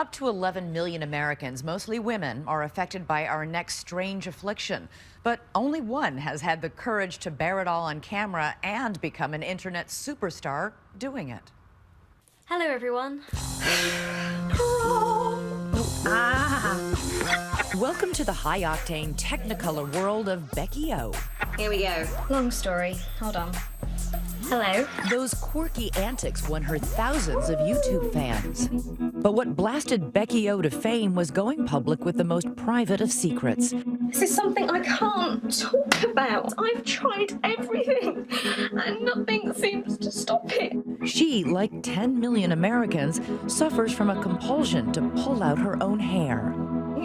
Up to 11 million Americans, mostly women, are affected by our next strange affliction. But only one has had the courage to bear it all on camera and become an internet superstar doing it. Hello, everyone. Welcome to the high-octane Technicolor world of BeckieO. Here we go. Long story. Hold on. Hello. Those quirky antics won her thousands of YouTube fans. But what blasted BeckieO to fame was going public with the most private of secrets. This is something I can't talk about. I've tried everything, and nothing seems to stop it. She, like 10 million Americans, suffers from a compulsion to pull out her own hair.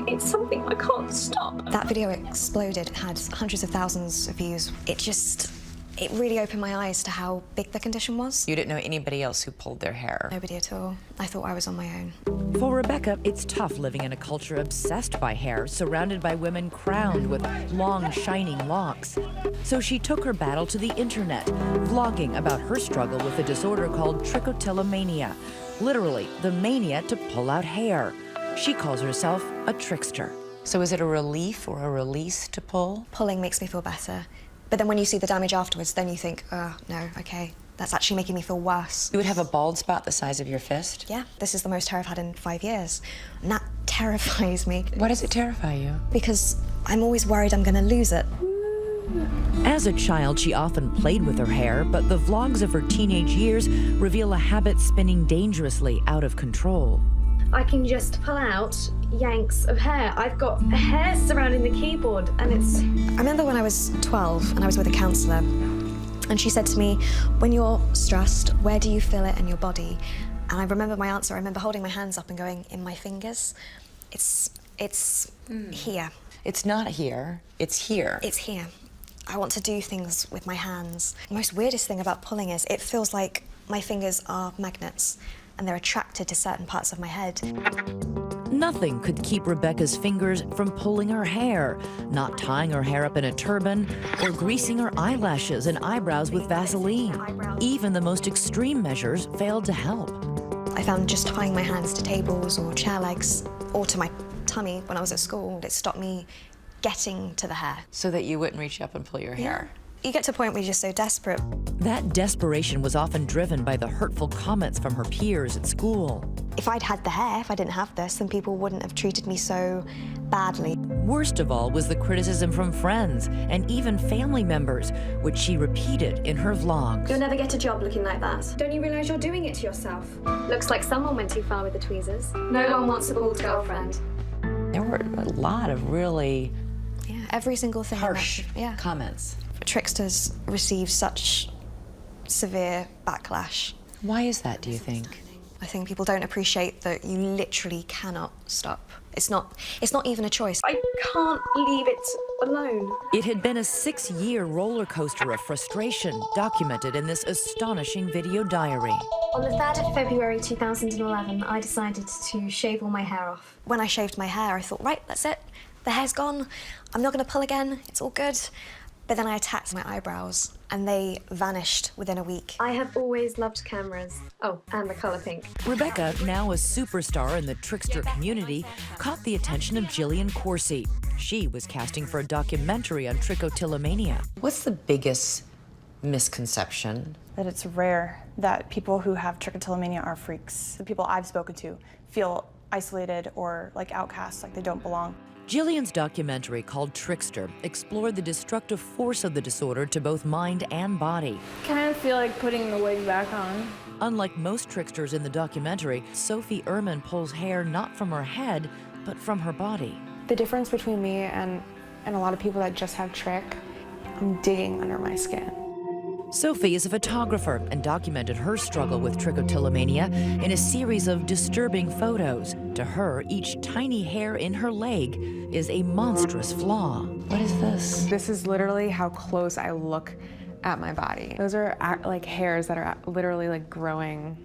It's something I can't stop. That video exploded, had hundreds of thousands of views. It really opened my eyes to how big the condition was. You didn't know anybody else who pulled their hair? Nobody at all. I thought I was on my own. For Rebecca, it's tough living in a culture obsessed by hair, surrounded by women crowned with long, shining locks. So she took her battle to the internet, vlogging about her struggle with a disorder called Trichotillomania, literally the mania to pull out hair. She calls herself a trickster. So is it a relief or a release to pull? Pulling makes me feel better. But then when you see the damage afterwards, then you think, oh, no, okay, that's actually making me feel worse. You would have a bald spot the size of your fist? Yeah, this is the most hair I've had in 5 years. And that terrifies me. Why does it terrify you? Because I'm always worried I'm gonna lose it. As a child, she often played with her hair, but the vlogs of her teenage years reveal a habit spinning dangerously out of control. I can just pull out yanks of hair. I've got hair surrounding the keyboard, and it's... I remember when I was 12 and I was with a counsellor, and she said to me, when you're stressed, where do you feel it in your body? And I remember my answer. I remember holding my hands up and going, in my fingers. It's here. It's not here, it's here. It's here. I want to do things with my hands. The most weirdest thing about pulling is it feels like my fingers are magnets and they're attracted to certain parts of my head. Nothing could keep Rebecca's fingers from pulling her hair, not tying her hair up in a turban, or greasing her eyelashes and eyebrows with Vaseline. Even the most extreme measures failed to help. I found just tying my hands to tables or chair legs or to my tummy when I was at school, it stopped me getting to the hair. So that you wouldn't reach up and pull your hair? You get to a point where you're just so desperate. That desperation was often driven by the hurtful comments from her peers at school. If I'd had the hair, if I didn't have this, then people wouldn't have treated me so badly. Worst of all was the criticism from friends and even family members, which she repeated in her vlogs. You'll never get a job looking like that. Don't you realise you're doing it to yourself? Looks like someone went too far with the tweezers. No one wants a bald girlfriend. There were a lot of really Yeah, every single thing. harsh comments. Tricksters receive such severe backlash. Why is that, do you think? I think people don't appreciate that you literally cannot stop. It's not even a choice. I can't leave it alone. It had been a 6-year roller coaster of frustration documented in this astonishing video diary. On the 3rd of February 2011, I decided to shave all my hair off. When I shaved my hair, I thought, right, that's it. The hair's gone. I'm not going to pull again. It's all good. But then I attacked my eyebrows, and they vanished within a week. I have always loved cameras. Oh, and the colour pink. Rebecca, now a superstar in the trickster community, caught the attention of Jillian Coursey. She was casting for a documentary on Trichotillomania. What's the biggest misconception? That it's rare that people who have trichotillomania are freaks. The people I've spoken to feel isolated or like outcasts, like they don't belong. Jillian's documentary, called Trickster, explored the destructive force of the disorder to both mind and body. Kind of feel like putting the wig back on. Unlike most tricksters in the documentary, Sophie Ehrmann pulls hair not from her head, but from her body. The difference between me and a lot of people that just have trick, I'm digging under my skin. Sophie is a photographer and documented her struggle with trichotillomania in a series of disturbing photos. To her, each tiny hair in her leg is a monstrous flaw. What is this? This is literally how close I look at my body. Those are like hairs that are literally like growing.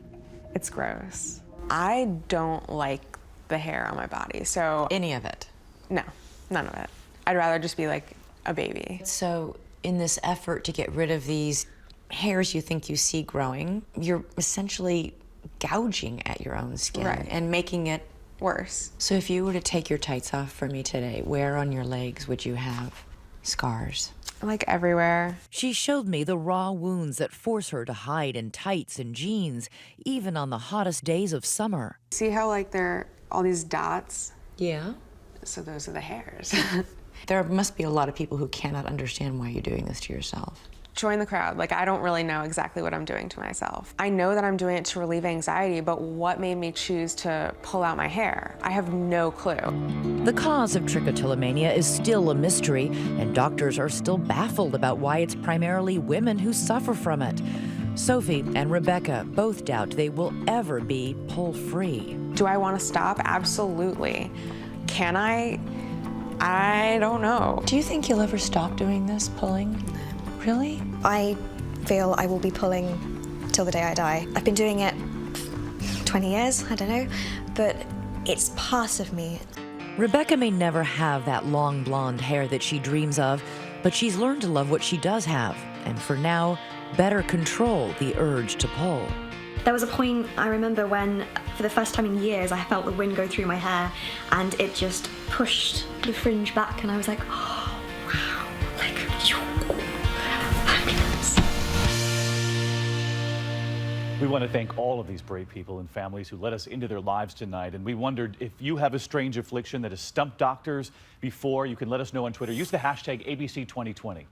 It's gross. I don't like the hair on my body, so... Any of it? No, none of it. I'd rather just be like a baby. So in this effort to get rid of these hairs you think you see growing, you're essentially gouging at your own skin and making it worse. So if you were to take your tights off for me today, where on your legs would you have scars? Like everywhere. She showed me the raw wounds that force her to hide in tights and jeans, even on the hottest days of summer. See how like there are all these dots? Yeah. So those are the hairs. There must be a lot of people who cannot understand why you're doing this to yourself. Join the crowd. Like, I don't really know exactly what I'm doing to myself. I know that I'm doing it to relieve anxiety, but what made me choose to pull out my hair? I have no clue. The cause of trichotillomania is still a mystery, and doctors are still baffled about why it's primarily women who suffer from it. Sophie and Rebecca both doubt they will ever be pull-free. Do I want to stop? Absolutely. Can I? I don't know. Do you think you'll ever stop doing this, pulling? Really? I feel I will be pulling till the day I die. I've been doing it 20 years, I don't know, but it's part of me. Rebecca may never have that long blonde hair that she dreams of, but she's learned to love what she does have, and for now, better control the urge to pull. There was a point I remember when, for the first time in years, I felt the wind go through my hair and it just pushed the fringe back, and I was like, oh, wow, like, happiness. We want to thank all of these brave people and families who let us into their lives tonight. And we wondered if you have a strange affliction that has stumped doctors before, you can let us know on Twitter. Use the hashtag ABC2020.